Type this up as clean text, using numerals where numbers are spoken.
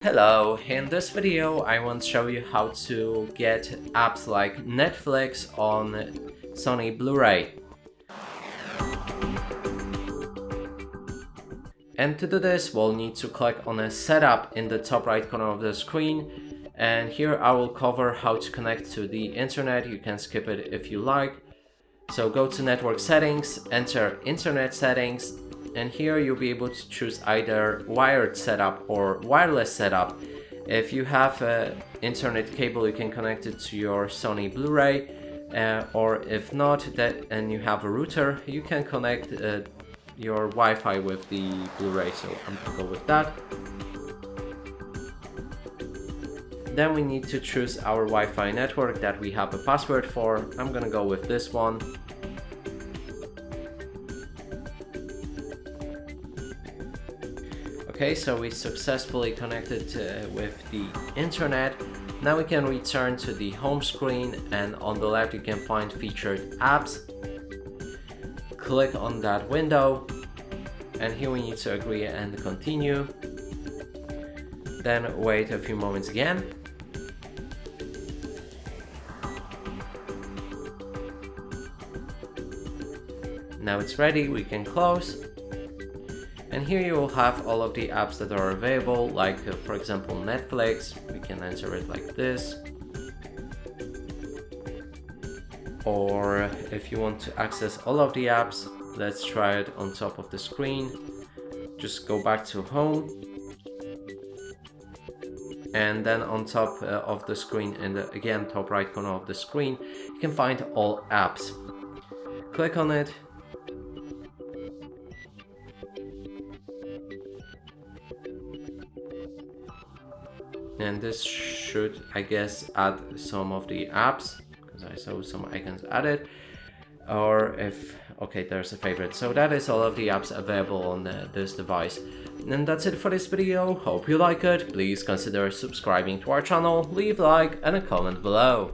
Hello, in this video I want to show you how to get apps like Netflix on Sony Blu-Ray. And to do this, we'll need to click on a setup in the top right corner of the screen, and here I will cover how to connect to the internet. You can skip it if you like. So go to network settings, enter internet settings, and here you'll be able to choose either wired setup or wireless setup. If you have an internet cable, you can connect it to your Sony Blu-ray, or if not, and you have a router, you can connect your Wi-Fi with the Blu-ray. So I'm gonna go with that. Then we need to choose our Wi-Fi network that we have a password for. I'm gonna go with this one. Okay, so we successfully connected with the internet. Now we can return to the home screen, and on the left you can find featured apps. Click on that window, and here we need to agree and continue. Then wait a few moments again. Now it's ready, we can close. And here you will have all of the apps that are available, like for example Netflix. We can enter it like this. Or if you want to access all of the apps, let's try it on top of the screen. Just go back to home. And then on top of the screen, in the again top right corner of the screen, you can find all apps. Click on it. And this should, I guess, add some of the apps, because I saw some icons added. Or if, okay, there's a favorite. So that is all of the apps available on this device. And that's it for this video. Hope you like it. Please consider subscribing to our channel, leave a like and a comment below.